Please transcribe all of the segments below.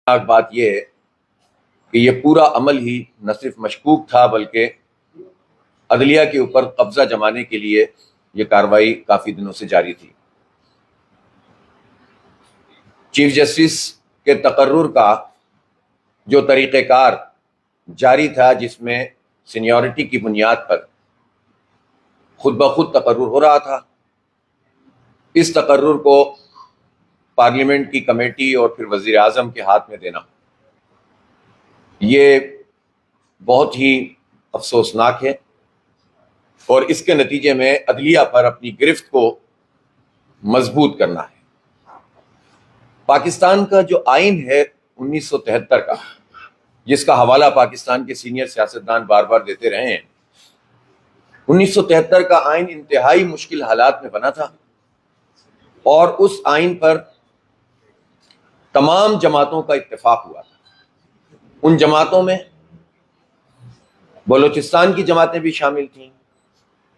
بات یہ ہے کہ یہ پورا عمل ہی نہ صرف مشکوک تھا بلکہ عدلیہ کے اوپر قبضہ جمانے کے لیے یہ کارروائی کافی دنوں سے جاری تھی۔ چیف جسٹس کے تقرر کا جو طریقہ کار جاری تھا، جس میں سینیورٹی کی بنیاد پر خود بخود تقرر ہو رہا تھا، اس تقرر کو پارلیمنٹ کی کمیٹی اور پھر وزیر اعظم کے ہاتھ میں دینا، یہ بہت ہی افسوسناک ہے، اور اس کے نتیجے میں عدلیہ پر اپنی گرفت کو مضبوط کرنا ہے۔ پاکستان کا جو آئین ہے 1973 کا، جس کا حوالہ پاکستان کے سینئر سیاستدان بار بار دیتے رہے ہیں، 1973 کا آئین انتہائی مشکل حالات میں بنا تھا، اور اس آئین پر تمام جماعتوں کا اتفاق ہوا تھا۔ ان جماعتوں میں بلوچستان کی جماعتیں بھی شامل تھیں،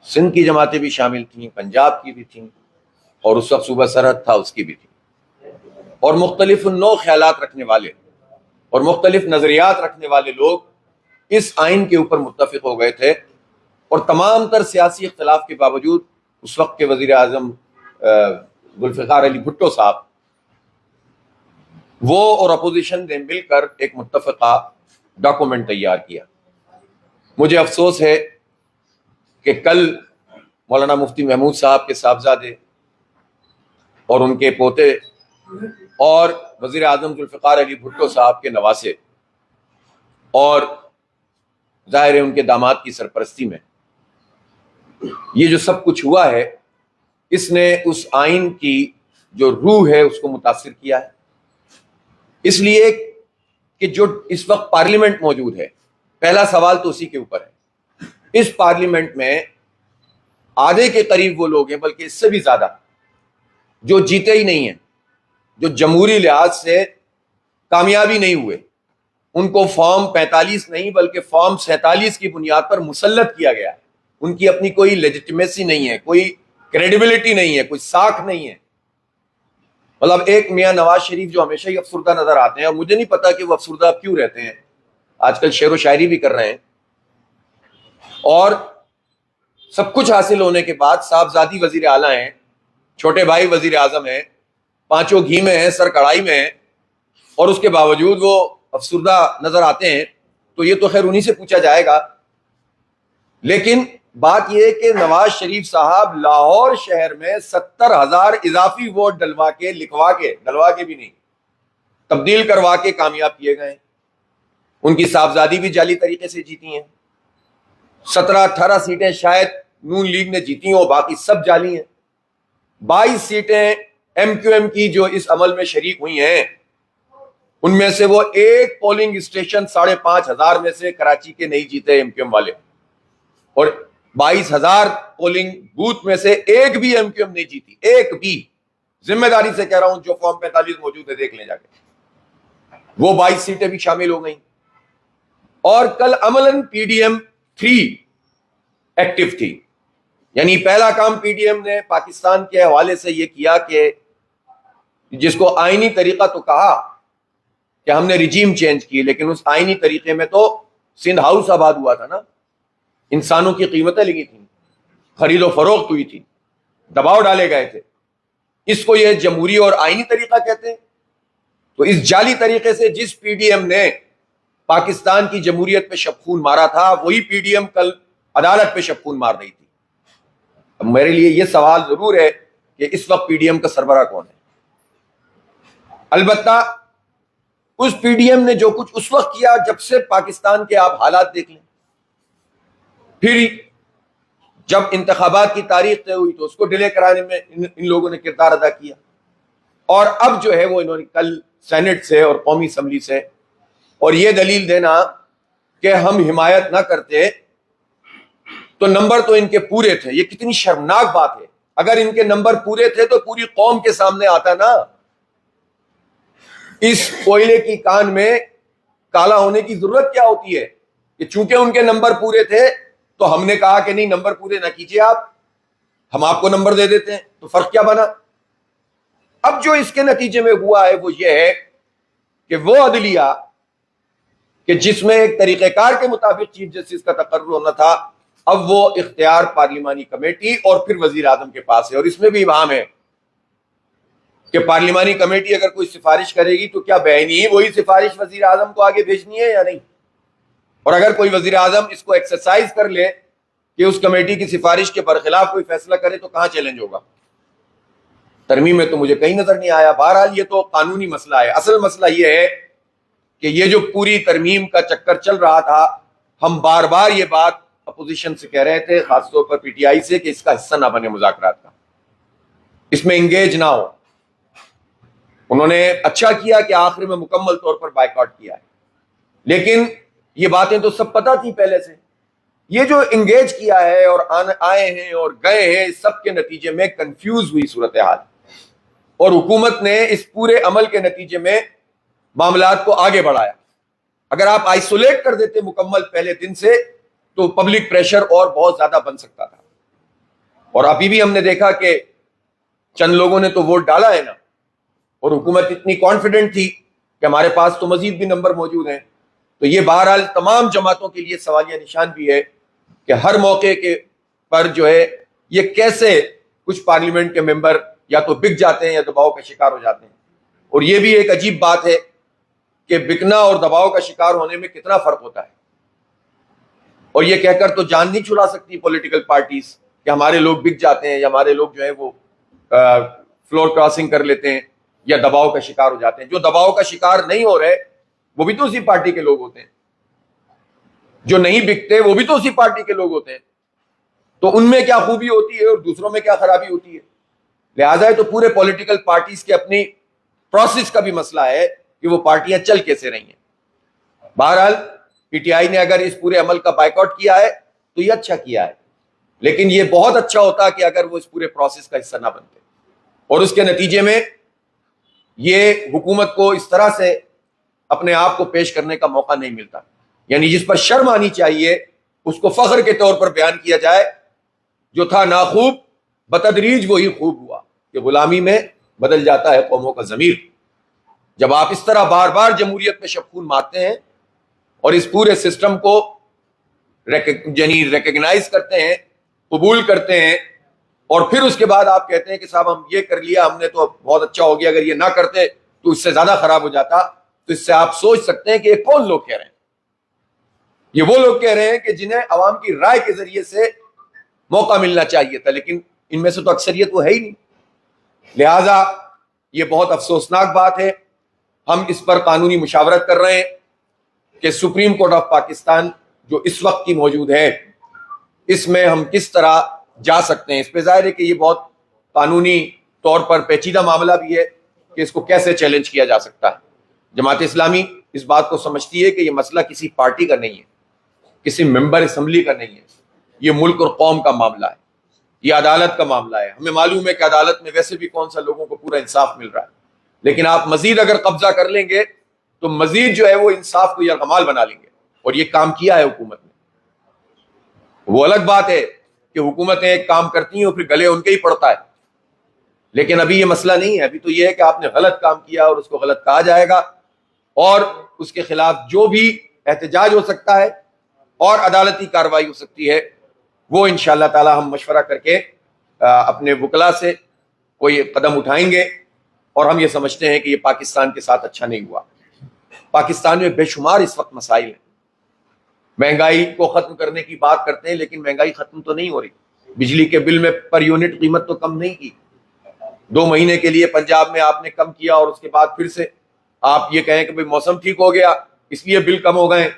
سندھ کی جماعتیں بھی شامل تھیں، پنجاب کی بھی تھیں، اور اس وقت صوبہ سرحد تھا اس کی بھی تھی، اور مختلف نوع خیالات رکھنے والے اور مختلف نظریات رکھنے والے لوگ اس آئین کے اوپر متفق ہو گئے تھے، اور تمام تر سیاسی اختلاف کے باوجود اس وقت کے وزیر اعظم ذوالفقار علی بھٹو صاحب، وہ اور اپوزیشن نے مل کر ایک متفقہ ڈاکومنٹ تیار کیا۔ مجھے افسوس ہے کہ کل مولانا مفتی محمود صاحب کے صاحبزادے اور ان کے پوتے اور وزیر اعظم ذوالفقار علی بھٹو صاحب کے نواسے اور ظاہر ہے ان کے داماد کی سرپرستی میں یہ جو سب کچھ ہوا ہے، اس نے اس آئین کی جو روح ہے اس کو متاثر کیا ہے، اس لیے کہ جو اس وقت پارلیمنٹ موجود ہے، پہلا سوال تو اسی کے اوپر ہے۔ اس پارلیمنٹ میں آدھے کے قریب وہ لوگ ہیں، بلکہ اس سے بھی زیادہ، جو جیتے ہی نہیں ہیں، جو جمہوری لحاظ سے کامیابی نہیں ہوئے، ان کو فارم 45 نہیں بلکہ فارم 47 کی بنیاد پر مسلط کیا گیا ہے۔ ان کی اپنی کوئی لیجٹمیسی نہیں ہے، کوئی کریڈیبلٹی نہیں ہے، کوئی ساکھ نہیں ہے۔ مطلب ایک میاں نواز شریف جو ہمیشہ ہی افسردہ نظر آتے ہیں، اور مجھے نہیں پتا کہ وہ افسردہ کیوں رہتے ہیں، آج کل شعر و شاعری بھی کر رہے ہیں، اور سب کچھ حاصل ہونے کے بعد صاحبزادی وزیر اعلیٰ ہیں، چھوٹے بھائی وزیر اعظم ہیں، پانچوں گھی میں ہیں، سر کڑائی میں ہیں، اور اس کے باوجود وہ افسردہ نظر آتے ہیں، تو یہ تو خیر انہی سے پوچھا جائے گا۔ لیکن بات یہ ہے کہ نواز شریف صاحب لاہور شہر میں 70,000 اضافی ووٹ ڈلوا کے بھی نہیں، تبدیل کروا کے کامیاب کیے گئے۔ ان کی صاحبزادی بھی جعلی طریقے سے جیتی ہیں، 17-18 سیٹیں شاید نون لیگ نے جیتی ہوں، باقی سب جعلی ہیں۔ 22 سیٹیں ایم کیو ایم کی جو اس عمل میں شریک ہوئی ہیں، ان میں سے وہ ایک پولنگ اسٹیشن 5,500 میں سے کراچی کے نہیں جیتے ایم کیو ایم والے، اور 22,000 پولنگ بوتھ میں سے ایک بھی ایم کیو ایم نہیں جیتی، ایک بھی۔ ذمہ داری سے کہہ رہا ہوں، جو فارم 45 موجود ہے دیکھ لیں جا کے، وہ 22 سیٹیں بھی شامل ہو گئیں۔ اور کل عملاً پی ڈی ایم 3 ایکٹیو تھی، یعنی پہلا کام پی ڈی ایم نے پاکستان کے حوالے سے یہ کیا کہ جس کو آئینی طریقہ تو کہا کہ ہم نے رجیم چینج کی، لیکن اس آئینی طریقے میں تو سندھ ہاؤس آباد ہوا تھا نا، انسانوں کی قیمتیں لگی تھیں، خرید و فروخت ہوئی تھی، دباؤ ڈالے گئے تھے۔ اس کو یہ جمہوری اور آئینی طریقہ کہتے ہیں۔ تو اس جعلی طریقے سے جس پی ڈی ایم نے پاکستان کی جمہوریت پہ شبخون مارا تھا، وہی پی ڈی ایم کل عدالت پہ شبخون مار رہی تھی۔ اب میرے لیے یہ سوال ضرور ہے کہ اس وقت پی ڈی ایم کا سربراہ کون ہے؟ البتہ اس پی ڈی ایم نے جو کچھ اس وقت کیا، جب سے پاکستان کے آپ حالات دیکھ لیں، پھر جب انتخابات کی تاریخ طے ہوئی تو اس کو ڈیلے کرانے میں ان لوگوں نے کردار ادا کیا، اور اب جو ہے وہ انہوں نے کل سینٹ سے اور قومی اسمبلی سے اور یہ دلیل دینا کہ ہم حمایت نہ کرتے تو نمبر تو ان کے پورے تھے۔ یہ کتنی شرمناک بات ہے۔ اگر ان کے نمبر پورے تھے تو پوری قوم کے سامنے آتا نا۔ اس کوئلے کی کان میں کالا ہونے کی ضرورت کیا ہوتی ہے کہ چونکہ ان کے نمبر پورے تھے تو ہم نے کہا کہ نہیں، نمبر پورے نہ کیجیے آپ، ہم آپ کو نمبر دے دیتے ہیں، تو فرق کیا بنا؟ اب جو اس کے نتیجے میں ہوا ہے وہ یہ ہے کہ وہ عدلیہ کہ جس میں ایک طریقہ کار کے مطابق چیف جسٹس کا تقرر ہونا تھا، اب وہ اختیار پارلیمانی کمیٹی اور پھر وزیر اعظم کے پاس ہے. اور اس میں بھی ابہام ہے کہ پارلیمانی کمیٹی اگر کوئی سفارش کرے گی تو کیا بعینی وہی سفارش وزیر اعظم کو آگے بھیجنی ہے یا نہیں؟ اور اگر کوئی وزیر اعظم اس کو ایکسرسائز کر لے کہ اس کمیٹی کی سفارش کے برخلاف کوئی فیصلہ کرے تو کہاں چیلنج ہوگا؟ ترمیم میں تو مجھے کہیں نظر نہیں آیا. بہرحال یہ تو قانونی مسئلہ ہے. اصل مسئلہ یہ ہے کہ یہ جو پوری ترمیم کا چکر چل رہا تھا، ہم بار بار یہ بات اپوزیشن سے کہہ رہے تھے، خاص طور پر پی ٹی آئی سے، کہ اس کا حصہ نہ بنے مذاکرات کا، اس میں انگیج نہ ہو. انہوں نے اچھا کیا کہ آخر میں مکمل طور پر بائیکاٹ کیا ہے، لیکن یہ باتیں تو سب پتہ تھی پہلے سے. یہ جو انگیج کیا ہے اور آئے ہیں اور گئے ہیں، اس سب کے نتیجے میں کنفیوز ہوئی صورتحال، اور حکومت نے اس پورے عمل کے نتیجے میں معاملات کو آگے بڑھایا. اگر آپ آئسولیٹ کر دیتے مکمل پہلے دن سے تو پبلک پریشر اور بہت زیادہ بن سکتا تھا. اور ابھی بھی ہم نے دیکھا کہ چند لوگوں نے تو ووٹ ڈالا ہے نا، اور حکومت اتنی کانفیڈنٹ تھی کہ ہمارے پاس تو مزید بھی نمبر موجود ہیں. تو یہ بہرحال تمام جماعتوں کے لیے سوالیہ نشان بھی ہے کہ ہر موقع کے پر جو ہے یہ کیسے کچھ پارلیمنٹ کے ممبر یا تو بک جاتے ہیں یا دباؤ کا شکار ہو جاتے ہیں. اور یہ بھی ایک عجیب بات ہے کہ بکنا اور دباؤ کا شکار ہونے میں کتنا فرق ہوتا ہے. اور یہ کہہ کر تو جان نہیں چھڑا سکتی پولیٹیکل پارٹیز کہ ہمارے لوگ بک جاتے ہیں یا ہمارے لوگ جو ہے وہ فلور کراسنگ کر لیتے ہیں یا دباؤ کا شکار ہو جاتے ہیں. جو دباؤ کا شکار نہیں ہو رہے وہ بھی تو اسی پارٹی کے لوگ ہوتے ہیں، جو نہیں بکتے وہ بھی تو اسی پارٹی کے لوگ ہوتے ہیں. تو ان میں کیا خوبی ہوتی ہے اور دوسروں میں کیا خرابی ہوتی ہے؟ لہٰذا تو پورے پولیٹیکل پارٹیز کے اپنی پروسیس کا بھی مسئلہ ہے کہ وہ پارٹیاں چل کیسے رہی ہیں. بہرحال پی ٹی آئی نے اگر اس پورے عمل کا بائیکاٹ کیا ہے تو یہ اچھا کیا ہے، لیکن یہ بہت اچھا ہوتا کہ اگر وہ اس پورے پروسیس کا حصہ نہ بنتے اور اس کے نتیجے میں یہ حکومت کو اس طرح سے اپنے آپ کو پیش کرنے کا موقع نہیں ملتا. یعنی جس پر شرم آنی چاہیے اس کو فخر کے طور پر بیان کیا جائے. جو تھا ناخوب بتدریج وہی خوب ہوا، کہ غلامی میں بدل جاتا ہے قوموں کا ضمیر. جب آپ اس طرح بار بار جمہوریت میں شبخون مارتے ہیں اور اس پورے سسٹم کو ریکگنائز کرتے ہیں، قبول کرتے ہیں، اور پھر اس کے بعد آپ کہتے ہیں کہ صاحب ہم یہ کر لیا، ہم نے تو بہت اچھا ہو گیا، اگر یہ نہ کرتے تو اس سے زیادہ خراب ہو جاتا. تو اس سے آپ سوچ سکتے ہیں کہ یہ کون لوگ کہہ رہے ہیں. یہ وہ لوگ کہہ رہے ہیں کہ جنہیں عوام کی رائے کے ذریعے سے موقع ملنا چاہیے تھا، لیکن ان میں سے تو اکثریت وہ ہے ہی نہیں. لہٰذا یہ بہت افسوسناک بات ہے. ہم اس پر قانونی مشاورت کر رہے ہیں کہ سپریم کورٹ آف پاکستان جو اس وقت کی موجود ہے، اس میں ہم کس طرح جا سکتے ہیں. اس پہ ظاہر ہے کہ یہ بہت قانونی طور پر پیچیدہ معاملہ بھی ہے کہ اس کو کیسے چیلنج کیا جا سکتا ہے. جماعت اسلامی اس بات کو سمجھتی ہے کہ یہ مسئلہ کسی پارٹی کا نہیں ہے، کسی ممبر اسمبلی کا نہیں ہے، یہ ملک اور قوم کا معاملہ ہے، یہ عدالت کا معاملہ ہے. ہمیں معلوم ہے کہ عدالت میں ویسے بھی کون سا لوگوں کو پورا انصاف مل رہا ہے، لیکن آپ مزید اگر قبضہ کر لیں گے تو مزید جو ہے وہ انصاف کو یرغمال بنا لیں گے. اور یہ کام کیا ہے حکومت نے. وہ الگ بات ہے کہ حکومتیں ایک کام کرتی ہیں اور پھر گلے ان کے ہی پڑتا ہے، لیکن ابھی یہ مسئلہ نہیں ہے. ابھی تو یہ ہے کہ آپ نے غلط کام کیا اور اس کو غلط کہا جائے گا، اور اس کے خلاف جو بھی احتجاج ہو سکتا ہے اور عدالتی کارروائی ہو سکتی ہے وہ انشاءاللہ تعالی ہم مشورہ کر کے اپنے وکلا سے کوئی قدم اٹھائیں گے. اور ہم یہ سمجھتے ہیں کہ یہ پاکستان کے ساتھ اچھا نہیں ہوا. پاکستان میں بے شمار اس وقت مسائل ہیں. مہنگائی کو ختم کرنے کی بات کرتے ہیں لیکن مہنگائی ختم تو نہیں ہو رہی. بجلی کے بل میں پر یونٹ قیمت تو کم نہیں کی. 2 مہینے کے لیے پنجاب میں آپ نے کم کیا اور اس کے بعد پھر سے آپ یہ کہیں کہ بھئی موسم ٹھیک ہو گیا اس لیے بل کم ہو گئے.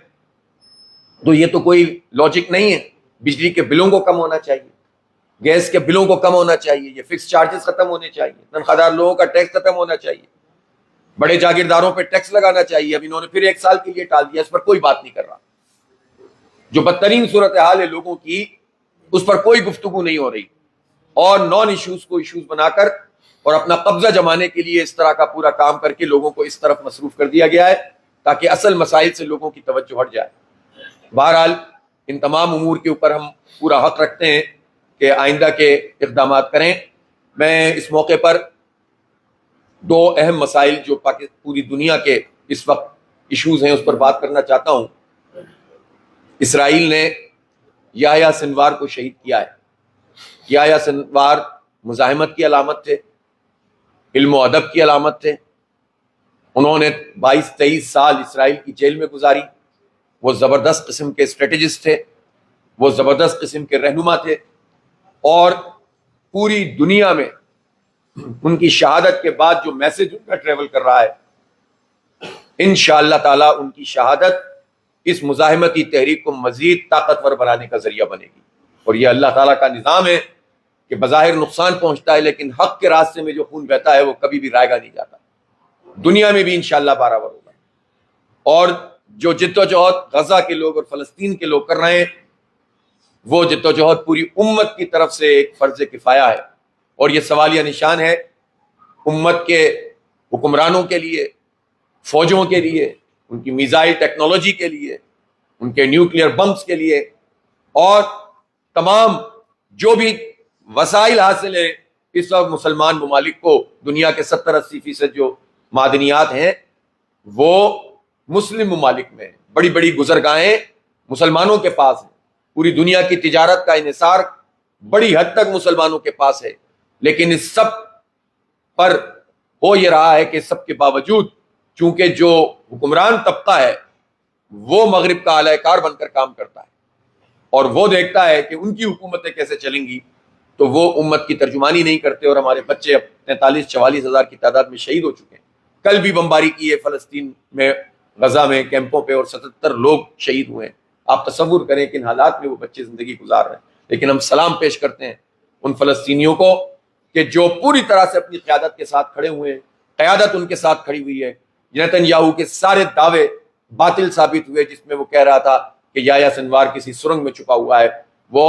تو یہ تو کوئی لاجک نہیں ہے. بجلی کے بلوں کو کم ہونا چاہیے، گیس کے بلوں کو کم ہونا چاہیے، یہ فکس چارجز ختم ہونے چاہیے، تنخواہ لوگوں کا ٹیکس ختم ہونا چاہیے، بڑے جاگیرداروں پہ ٹیکس لگانا چاہیے. اب انہوں نے پھر 1 سال کے لیے ٹال دیا، اس پر کوئی بات نہیں کر رہا. جو بدترین صورتحال ہے لوگوں کی اس پر کوئی گفتگو نہیں ہو رہی، اور نان ایشوز کو ایشوز بنا کر اور اپنا قبضہ جمانے کے لیے اس طرح کا پورا کام کر کے لوگوں کو اس طرف مصروف کر دیا گیا ہے تاکہ اصل مسائل سے لوگوں کی توجہ ہٹ جائے. بہرحال ان تمام امور کے اوپر ہم پورا حق رکھتے ہیں کہ آئندہ کے اقدامات کریں. میں اس موقع پر 2 اہم مسائل جو پوری دنیا کے اس وقت ایشوز ہیں اس پر بات کرنا چاہتا ہوں۔ اسرائیل نے یحییٰ سنوار کو شہید کیا ہے۔ یحییٰ سنوار مزاحمت کی علامت تھے، علم و ادب کی علامت تھے۔ انہوں نے 22-23 سال اسرائیل کی جیل میں گزاری۔ وہ زبردست قسم کے اسٹریٹجسٹ تھے، وہ زبردست قسم کے رہنما تھے، اور پوری دنیا میں ان کی شہادت کے بعد جو میسج ان کا ٹریول کر رہا ہے، انشاءاللہ تعالی ان کی شہادت اس مزاحمتی تحریک کو مزید طاقتور بنانے کا ذریعہ بنے گی۔ اور یہ اللہ تعالیٰ کا نظام ہے کہ بظاہر نقصان پہنچتا ہے، لیکن حق کے راستے میں جو خون بہتا ہے وہ کبھی بھی رائے گا نہیں جاتا۔ دنیا میں بھی انشاءاللہ برابر ہوگا۔ اور جو جدوجہد غزہ کے لوگ اور فلسطین کے لوگ کر رہے ہیں، وہ جدوجہد پوری امت کی طرف سے ایک فرض کفایہ ہے، اور یہ سوالیہ نشان ہے امت کے حکمرانوں کے لیے، فوجوں کے لیے، ان کی میزائل ٹیکنالوجی کے لیے، ان کے نیوکلیئر بمبس کے لیے، اور تمام جو بھی وسائل حاصل ہیں اس وقت مسلمان ممالک کو۔ دنیا کے 70-80% جو معدنیات ہیں وہ مسلم ممالک میں ہیں۔ بڑی بڑی گزرگاہیں مسلمانوں کے پاس ہیں۔ پوری دنیا کی تجارت کا انحصار بڑی حد تک مسلمانوں کے پاس ہے، لیکن اس سب پر ہو یہ رہا ہے کہ سب کے باوجود چونکہ جو حکمران طبقہ ہے وہ مغرب کا اعلی کار بن کر کام کرتا ہے، اور وہ دیکھتا ہے کہ ان کی حکومتیں کیسے چلیں گی، تو وہ امت کی ترجمانی نہیں کرتے، اور ہمارے بچے اب 43-44 ہزار کی تعداد میں شہید ہو چکے ہیں۔ کل بھی بمباری کی ہے فلسطین میں، غزہ میں کیمپوں پہ، اور 77 لوگ شہید ہوئے ہیں۔ آپ تصور کریں کہ ان حالات میں وہ بچے زندگی گزار رہے ہیں، لیکن ہم سلام پیش کرتے ہیں ان فلسطینیوں کو کہ جو پوری طرح سے اپنی قیادت کے ساتھ کھڑے ہوئے ہیں۔ قیادت ان کے ساتھ کھڑی ہوئی ہے۔ نیتن یاہو کے سارے دعوے باطل ثابت ہوئے، جس میں وہ کہہ رہا تھا کہ یحییٰ سنوار کسی سرنگ میں چھپا ہوا ہے۔ وہ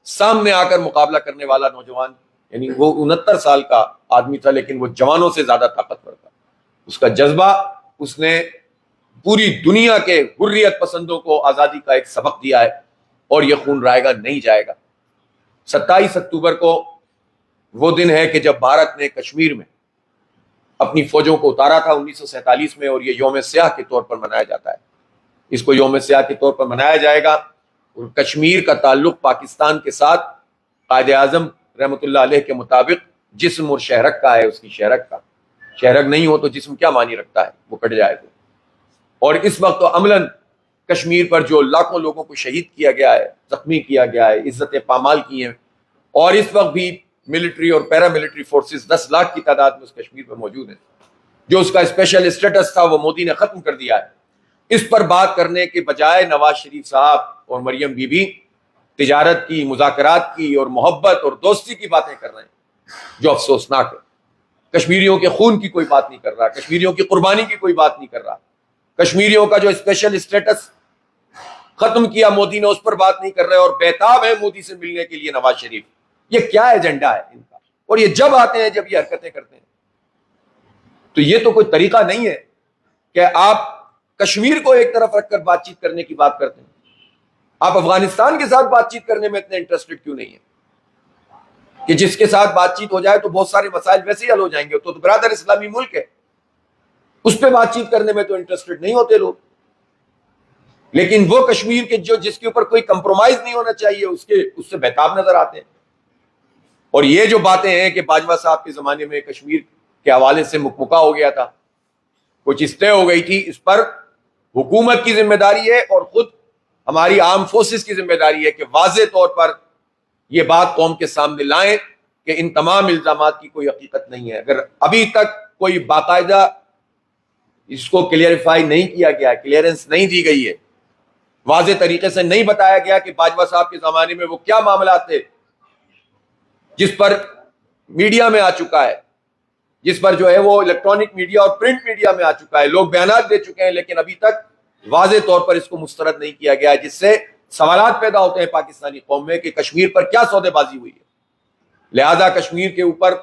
سامنے آ کر مقابلہ کرنے والا نوجوان، یعنی وہ 69 سال کا آدمی تھا، لیکن وہ جوانوں سے زیادہ طاقتور تھا۔ اس کا جذبہ، اس نے پوری دنیا کے حریت پسندوں کو آزادی کا ایک سبق دیا ہے، اور یہ خون رائے گا نہیں جائے گا۔ 27 اکتوبر کو وہ دن ہے کہ جب بھارت نے کشمیر میں اپنی فوجوں کو اتارا تھا 1947 میں، اور یہ یوم سیاہ کے طور پر منایا جاتا ہے۔ اس کو یوم سیاہ کے طور پر منایا جائے گا۔ اور کشمیر کا تعلق پاکستان کے ساتھ قائد اعظم رحمۃ اللہ علیہ کے مطابق جسم اور شہرک کا ہے، اس کی شہرک کا۔ شہرک نہیں ہو تو جسم کیا معنی رکھتا ہے، وہ کٹ جائے تو۔ اور اس وقت تو عملاً کشمیر پر جو لاکھوں لوگوں کو شہید کیا گیا ہے، زخمی کیا گیا ہے، عزت پامال کی ہیں، اور اس وقت بھی ملٹری اور پیرا ملٹری فورسز 10 لاکھ کی تعداد میں اس کشمیر پر موجود ہیں۔ جو اس کا اسپیشل اسٹیٹس تھا وہ مودی نے ختم کر دیا ہے۔ اس پر بات کرنے کے بجائے نواز شریف صاحب اور مریم بی بی تجارت کی، مذاکرات کی، اور محبت اور دوستی کی باتیں کر رہے ہیں، جو افسوسناک ہے۔ کشمیریوں کے خون کی کوئی بات نہیں کر رہا، کشمیریوں کی قربانی کی کوئی بات نہیں کر رہا، کشمیریوں کا جو اسپیشل اسٹیٹس ختم کیا مودی نے اس پر بات نہیں کر رہے، اور بیتاب ہے مودی سے ملنے کے لیے نواز شریف۔ یہ کیا ایجنڈا ہے ان کا؟ اور یہ جب آتے ہیں، جب یہ حرکتیں کرتے ہیں، تو یہ تو کوئی طریقہ نہیں ہے کہ آپ کشمیر کو ایک طرف رکھ کر بات چیت کرنے کی بات کرتے ہیں۔ آپ افغانستان کے ساتھ بات چیت کرنے میں اتنے انٹرسٹڈ کیوں نہیں ہیں کہ جس کے ساتھ بات چیت ہو جائے تو بہت سارے مسائل ویسے ہی حل ہو جائیں گے؟ تو برادر اسلامی ملک ہے، اس پہ بات چیت کرنے میں تو انٹرسٹڈ نہیں ہوتے لوگ۔ لیکن وہ کشمیر کے جس کے اوپر کوئی کمپرومائز نہیں ہونا چاہیے، اس سے بہتاب نظر آتے ہیں۔ اور یہ جو باتیں ہیں کہ باجوہ صاحب کے زمانے میں کشمیر کے حوالے سے مکمکا ہو گیا تھا، کچھ اسطے ہو گئی تھی، اس پر حکومت کی ذمہ داری ہے، اور خود ہماری آرم فورسز کی ذمہ داری ہے کہ واضح طور پر یہ بات قوم کے سامنے لائیں کہ ان تمام الزامات کی کوئی حقیقت نہیں ہے۔ اگر ابھی تک کوئی باقاعدہ اس کو کلیئرفائی نہیں کیا گیا، کلیئرنس نہیں دی گئی ہے، واضح طریقے سے نہیں بتایا گیا کہ باجوہ صاحب کے زمانے میں وہ کیا معاملات تھے، جس پر میڈیا میں آ چکا ہے، جس پر جو ہے وہ الیکٹرانک میڈیا اور پرنٹ میڈیا میں آ چکا ہے، لوگ بیانات دے چکے ہیں، لیکن ابھی تک واضح طور پر اس کو مسترد نہیں کیا گیا ہے، جس سے سوالات پیدا ہوتے ہیں پاکستانی قوم میں کہ کشمیر پر کیا سودے بازی ہوئی ہے۔ لہذا کشمیر کے اوپر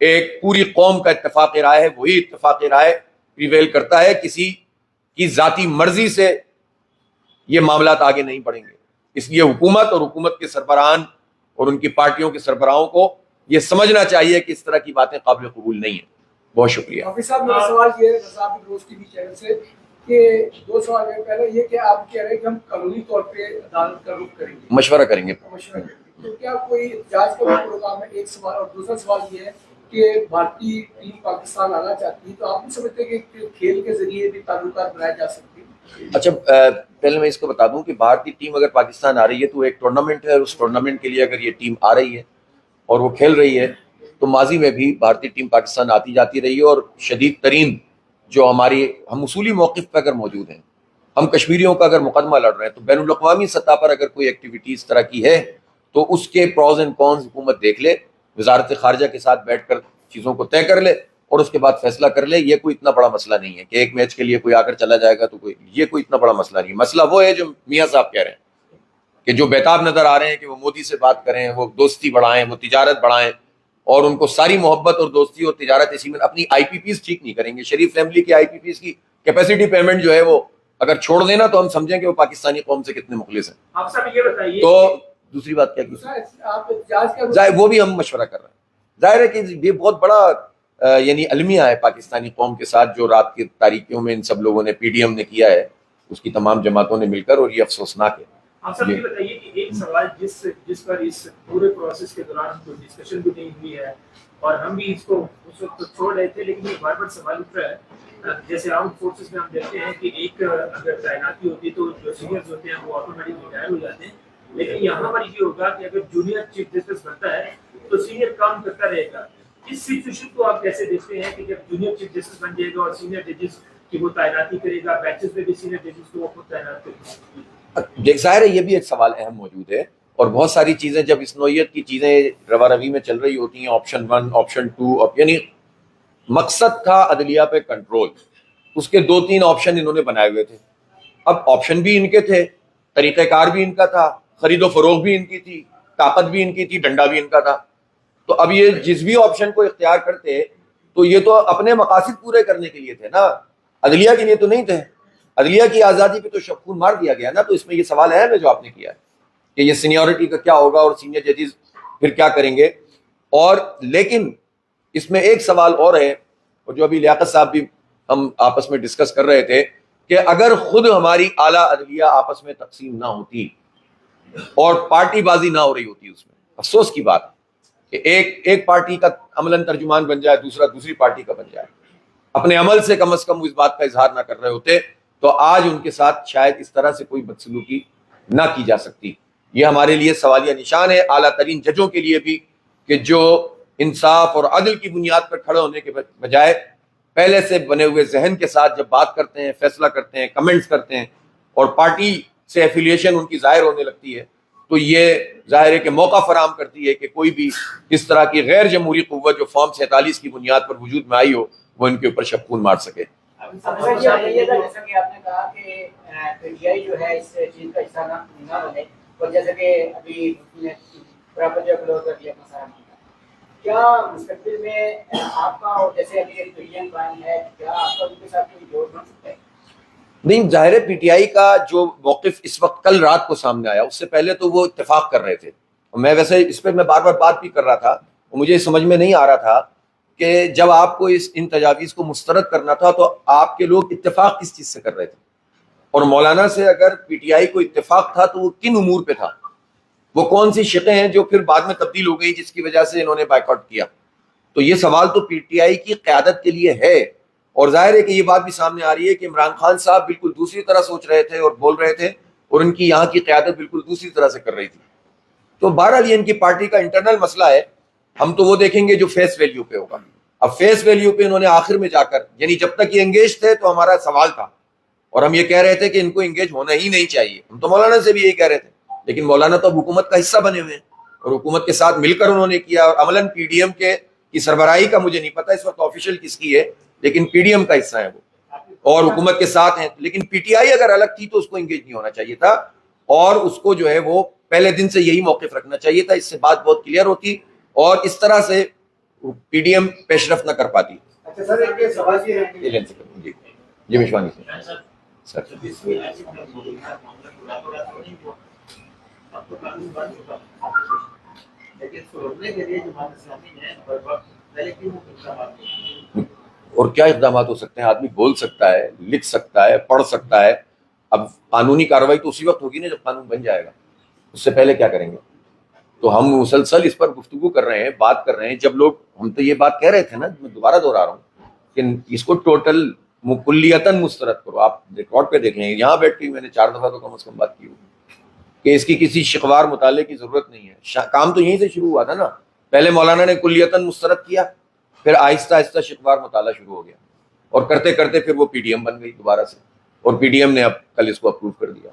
ایک پوری قوم کا اتفاق رائے ہے، وہی اتفاق رائے پریویل کرتا ہے، کسی کی ذاتی مرضی سے یہ معاملات آگے نہیں بڑھیں گے۔ اس لیے حکومت اور حکومت کے سربراہان اور ان کی پارٹیوں کے سربراہوں کو یہ سمجھنا چاہیے کہ اس طرح کی باتیں قابل قبول نہیں ہیں۔ بہت شکریہ. حافظ صاحب میرا سوال یہ ہے رضا روز ٹی وی چینل سے کہ 2 سوال ہے. پہلا یہ کہ آپ کہہ رہے ہیں کہ ہم قانونی طور پہ عدالت کا رخ کریں گے, مشورہ کریں گے. تو کیا کوئی احتجاج کا پروگرام ہے؟ ایک سوال. اور دوسرا سوال یہ ہے کہ بھارتی ٹیم پاکستان آنا چاہتی ہے, تو آپ نہیں سمجھتے کہ کھیل کے ذریعے بھی تعلقات بنائے جا سکتے ہیں؟ اچھا, پہلے میں اس کو بتا دوں کہ بھارتی ٹیم اگر پاکستان آ رہی ہے تو ایک ٹورنامنٹ ہے, اور اس ٹورنامنٹ کے لیے اگر یہ ٹیم آ رہی ہے اور وہ کھیل رہی ہے, تو ماضی میں بھی بھارتی ٹیم پاکستان آتی جاتی رہی ہے. اور شدید ترین جو ہم اصولی موقف پہ اگر موجود ہیں, ہم کشمیریوں کا اگر مقدمہ لڑ رہے ہیں, تو بین الاقوامی سطح پر اگر کوئی ایکٹیویٹی اس طرح کی ہے تو اس کے پروز اینڈ کونز حکومت دیکھ لے, وزارت خارجہ کے ساتھ بیٹھ کر چیزوں کو طے کر لے اور اس کے بعد فیصلہ کر لے. یہ کوئی اتنا بڑا مسئلہ نہیں ہے کہ ایک میچ کے لیے کوئی آ کر چلا جائے گا, تو یہ کوئی اتنا بڑا مسئلہ نہیں ہے. مسئلہ وہ ہے جو میاں صاحب کہہ رہے ہیں کہ جو بیتاب نظر آ رہے ہیں کہ وہ مودی سے بات کریں, وہ دوستی بڑھائیں, وہ تجارت بڑھائیں, اور ان کو ساری محبت اور دوستی اور تجارت اسی میں. اپنی آئی پی پیز ٹھیک نہیں کریں گے. شریف فیملی کی آئی پی پیز کی کیپیسٹی پیمنٹ جو ہے وہ اگر چھوڑ دینا تو ہم سمجھیں کہ وہ پاکستانی قوم سے کتنے مخلص ہیں. آپ صاحب یہ بتائیے, تو دوسری بات کیا کی, وہ بھی ہم مشورہ کر رہے ہیں. ظاہر ہے کہ یہ بہت بڑا یعنی المیہ ہے پاکستانی قوم کے ساتھ جو رات کی تاریکیوں میں ان سب لوگوں نے, پی ڈی ایم نے کیا ہے, اس کی تمام جماعتوں نے مل کر, اور یہ افسوسناک ہے. آپ صاحب یہ بتائیے کہ ایک سوال جس پر اس پورے پروسیس کے دوران کوئی ڈسکشن بھی نہیں ہوئی ہے, اور ہم بھی اس کو اس وقت چھوڑ رہے تھے, لیکن یہ بار بار سوال اٹھ رہا ہے. جیسے آرمڈ فورسز میں ہم دیکھتے ہیں کہ ایک اگر تعیناتی ہوتی تو جو سینئرز ہوتے ہیں وہ آٹومیٹک ریٹائر ہو جاتے ہیں, لیکن یہاں پر یہ ہوگا کہ اگر جونیئر چیف جسٹس بنتا ہے تو سینئر کام کرتا رہے گا. اس سچویشن کو آپ کیسے دیکھتے ہیں کہ جب جونیئر چیف جسٹس بن جائے گا اور سینئر ججز کی وہ تعیناتی کرے گا, بیچز میں بھی سینئر ججز کو وہ خود تعینات کرے گا؟ ظاہر ہے یہ بھی ایک سوال اہم موجود ہے, اور بہت ساری چیزیں جب اس نوعیت کی چیزیں روا روی میں چل رہی ہوتی ہیں, آپشن 1, آپشن 2, یعنی مقصد تھا عدلیہ پہ کنٹرول, اس کے 2-3 آپشن انہوں نے بنائے ہوئے تھے. اب آپشن بھی ان کے تھے, طریقہ کار بھی ان کا تھا, خرید و فروغ بھی ان کی تھی, طاقت بھی ان کی تھی, ڈنڈا بھی ان کا تھا. تو اب یہ جس بھی آپشن کو اختیار کرتے تو یہ تو اپنے مقاصد پورے کرنے کے لیے تھے نا, عدلیہ کے لیے تو نہیں تھے. عدلیہ کی آزادی پہ تو شبخون مار دیا گیا نا. تو اس میں یہ سوال ہے جو آپ نے کیا ہے کہ یہ سینیورٹی کا کیا ہوگا اور سینئر ججز پھر کیا کریں گے. اور لیکن اس میں ایک سوال اور ہے, اور جو ابھی لیاقت صاحب بھی ہم آپس میں ڈسکس کر رہے تھے, کہ اگر خود ہماری اعلیٰ عدلیہ آپس میں تقسیم نہ ہوتی اور پارٹی بازی نہ ہو رہی ہوتی, اس میں افسوس کی بات کہ ایک پارٹی کا عملاً ترجمان بن جائے, دوسرا دوسری پارٹی کا بن جائے, اپنے عمل سے کم از کم اس بات کا اظہار نہ کر رہے ہوتے, تو آج ان کے ساتھ شاید اس طرح سے کوئی بدسلوکی نہ کی جا سکتی. یہ ہمارے لیے سوالیہ نشان ہے, اعلیٰ ترین ججوں کے لیے بھی, کہ جو انصاف اور عدل کی بنیاد پر کھڑے ہونے کے بجائے پہلے سے بنے ہوئے ذہن کے ساتھ جب بات کرتے ہیں, فیصلہ کرتے ہیں, کمنٹس کرتے ہیں, اور پارٹی سے ایفیلیشن ان کی ظاہر ہونے لگتی ہے, تو یہ ظاہر ہے کہ موقع فراہم کرتی ہے کہ کوئی بھی اس طرح کی غیر جمہوری قوت جو فارم 47 کی بنیاد پر وجود میں آئی ہو, وہ ان کے اوپر شبخون مار سکے. جیسا کہ آپ نے کہا کہ پی ٹی آئی جو ہے اس چیز کا حصہ نہ بنے, اور جیسے کہ ابھی برابر جو کلوز کر دیا اپنا سارا معاملہ, کیا مستقبل میں آپ کا, اور جیسے ابھی ایک پی ٹی ایم قائم ہے, کیا آپ کا ان کے ساتھ کوئی جوڑ بن سکتا ہے؟ نہیں, ظاہر ہے پی ٹی آئی کا جو موقف اس وقت کل رات کو سامنے آیا, اس سے پہلے تو وہ اتفاق کر رہے تھے. میں ویسے اس پہ میں بار بار بات بھی کر رہا تھا, مجھے سمجھ میں نہیں آ رہا تھا کہ جب آپ کو ان تجاویز کو مسترد کرنا تھا تو آپ کے لوگ اتفاق کس چیز سے کر رہے تھے, اور مولانا سے اگر پی ٹی آئی کو اتفاق تھا تو وہ کن امور پہ تھا, وہ کون سی شقیں ہیں جو پھر بعد میں تبدیل ہو گئی جس کی وجہ سے انہوں نے بائیکاٹ کیا. تو یہ سوال تو پی ٹی آئی کی قیادت کے لیے ہے, اور ظاہر ہے کہ یہ بات بھی سامنے آ رہی ہے کہ عمران خان صاحب بالکل دوسری طرح سوچ رہے تھے اور بول رہے تھے, اور ان کی یہاں کی قیادت بالکل دوسری طرح سے کر رہی تھی. تو بہرحال یہ ان کی پارٹی کا انٹرنل مسئلہ ہے, ہم تو وہ دیکھیں گے جو فیس ویلیو پہ ہوگا. اب فیس ویلیو پہ انہوں نے آخر میں جا کر, یعنی جب تک یہ انگیج تھے تو ہمارا سوال تھا, اور ہم یہ کہہ رہے تھے کہ ان کو انگیج ہونا ہی نہیں چاہیے, ہم تو مولانا سے بھی یہی کہہ رہے تھے, لیکن مولانا تو اب حکومت کا حصہ بنے ہوئے ہیں, اور حکومت کے ساتھ مل کر انہوں نے کیا, اور عملاً پی ڈی ایم کے کی سربراہی کا مجھے نہیں پتا اس وقت آفیشیل کس کی ہے, لیکن پی ڈی ایم کا حصہ ہے وہ, اور حکومت کے ساتھ ہیں. لیکن پی ٹی آئی اگر الگ تھی تو اس کو انگیج نہیں ہونا چاہیے تھا, اور اس کو جو ہے وہ پہلے دن سے یہی موقف رکھنا چاہیے تھا, اس سے بات بہت کلیئر ہوتی, اور اس طرح سے پی ڈی ایم پیش رفت نہ کر پاتی. اچھا سر, ایک سوال یہ ہے جی جی مشوانی سر. اور کیا اقدامات ہو سکتے ہیں؟ آدمی بول سکتا ہے، لکھ سکتا ہے، پڑھ سکتا ہے. اب قانونی کارروائی تو اسی وقت ہوگی نا جب قانون بن جائے گا. اس سے پہلے کیا کریں گے؟ تو ہم مسلسل اس پر گفتگو کر رہے ہیں، بات کر رہے ہیں. جب لوگ، ہم تو یہ بات کہہ رہے تھے نا، میں دوبارہ دوہرا رہا ہوں کہ اس کو ٹوٹل کلیتاً مسترد کرو. آپ ریکارڈ پہ دیکھ لیں، یہاں بیٹھ کے میں نے 4 دفعہ تو کم از کم بات کی ہوگی کہ اس کی کسی شقوار مطالعے کی ضرورت نہیں ہے. کام تو یہیں سے شروع ہوا تھا نا. پہلے مولانا نے کلیتاً مسترد کیا، پھر آہستہ آہستہ شقوار مطالعہ شروع ہو گیا، اور کرتے کرتے پھر وہ پی ڈی ایم بن گئی دوبارہ سے، اور پی ڈی ایم نے اب کل اس کو اپروو کر دیا.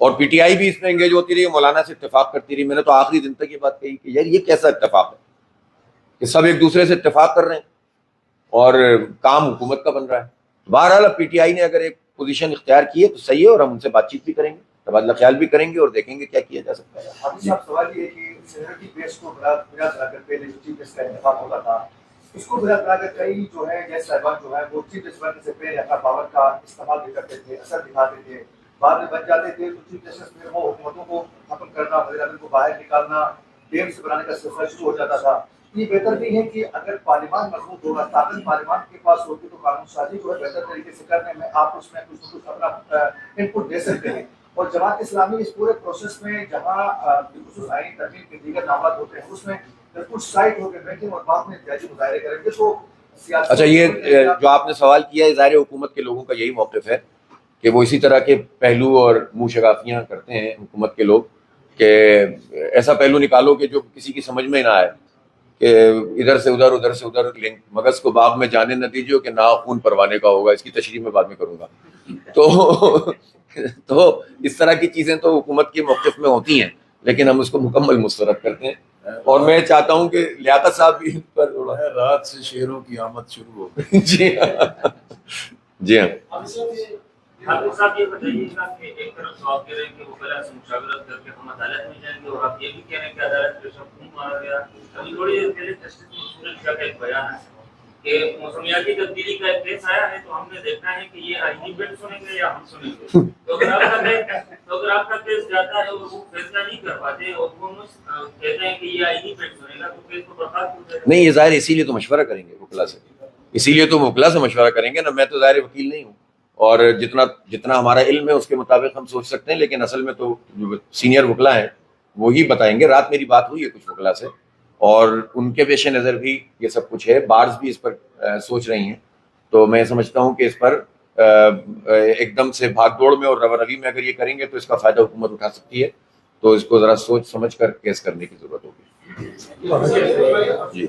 اور پی ٹی آئی بھی اس میں انگیج ہوتی رہی، مولانا سے اتفاق کرتی رہی. میں نے تو آخری دن تک یہ بات کہی کہ یار یہ کیسا اتفاق ہے کہ سب ایک دوسرے سے اتفاق کر رہے ہیں اور کام حکومت کا بن رہا ہے. بہرحال اب پی ٹی آئی نے اگر ایک پوزیشن اختیار کی ہے تو صحیح ہے، اور ہم ان سے بات چیت بھی کریں گے، تبادلہ خیال بھی کریں گے، اور دیکھیں گے کیا کیا جا سکتا ہے. حافظ صاحب سوال یہ ہے کہ سیکورٹی بیس کو بنا کر پہلے جو چیف جسٹس کا انتخاب ہوتا تھا، اس کو بنا کر کئی جو ہے جج صاحبان جو ہے وہ چیف جسٹس بننے سے پہلے اپنا پاور کا استعمال بھی کرتے تھے، اثر دکھاتے تھے. بعد میں بن جاتے تھے تو چیف جسٹس پھر وہ حکومتوں کو ختم کرنا، وزیر اعظم کو باہر نکالنا، ڈیم سے بنانے کا سلسلہ شروع ہو جاتا تھا. یہ بہتر بھی ہے کہ اگر پارلیمان مضبوط ہوگا، طاقت پارلیمان کے پاس ہوگی تو قانون سازی جو ہے بہتر طریقے سے کرنے میں آپ اس میں کچھ نہ کچھ اپنا انپٹ دے سکتے ہیں. اور جماعت اسلامی اس پورے پروسیس میں جہاں بالخصوص آئین ترمیم کے دیگر معاملات ہوتے ہیں اس میں بالکل سائٹ ہو کے بیٹھیں اور بعد میں احتجاجی مظاہرے کریں گے تو اچھا، یہ جو آپ نے سوال کیا ہے، ظاہر حکومت کے لوگوں کا یہی موقف ہے کہ وہ اسی طرح کے پہلو اور منہ شگافیاں کرتے ہیں حکومت کے لوگ کہ ایسا پہلو نکالو کہ جو کسی کی سمجھ میں نہ آئے، کہ ادھر سے ادھر، ادھر سے ادھر لنک، مغز کو باغ میں جانے نہ دیجیے کہ نہ خون پروانے کا ہوگا. اس کی تشریح میں بعد میں کروں گا. تو اس طرح کی چیزیں تو حکومت کے موقف میں ہوتی ہیں، لیکن ہم اس کو مکمل مسترد کرتے ہیں. اور میں چاہتا ہوں کہ لیاقت صاحب بھی پر رات سے شیروں کی آمد شروع ہو گئی. جی ہاں، جی ہاں. حافظ صاحب یہ بتائیے گا کہ ایک طرف تو آپ کہہ رہے ہیں کہ وہ پہلے سے مشاورت کر کے ہم عدالت میں جائیں گے، اور آپ یہ بھی کہہ رہے ہیں کہ عدالت پہ سب خون مارا گیا. ابھی تھوڑی دیر پہلے جسٹس منصور علی شاہ کا ایک بیان ہے کہ موسمیاتی تبدیلی کا ایک کیس آیا ہے تو ہم نے دیکھنا ہے کہ یہ آئینی بل سنیں گے یا ہم سنیں گے. تو اگر آپ کا کیس جاتا ہے اور وہ فیصلہ نہیں کر پاتے اور وہ کہتے ہیں کہ یہ آئینی بل سنے گا تو کیس کو برخاست ہو جائے گا. نہیں، یہ ظاہر اسی لیے تو مشورہ کریں گے وکلا سے، اسی لیے تو وکلا سے مشورہ کریں گے نا. میں تو ظاہر وکیل نہیں ہوں، اور جتنا ہمارا علم ہے اس کے مطابق ہم سوچ سکتے ہیں، لیکن اصل میں تو جو سینئر وکلا ہیں وہی بتائیں گے. رات میری بات ہوئی ہے کچھ وکلا سے، اور ان کے پیش نظر بھی یہ سب کچھ ہے. بارز بھی اس پر سوچ رہی ہیں. تو میں سمجھتا ہوں کہ اس پر ایک دم سے بھاگ دوڑ میں اور رو روی میں اگر یہ کریں گے تو اس کا فائدہ حکومت اٹھا سکتی ہے. تو اس کو ذرا سوچ سمجھ کر کیس کرنے کی ضرورت ہوگی. جی.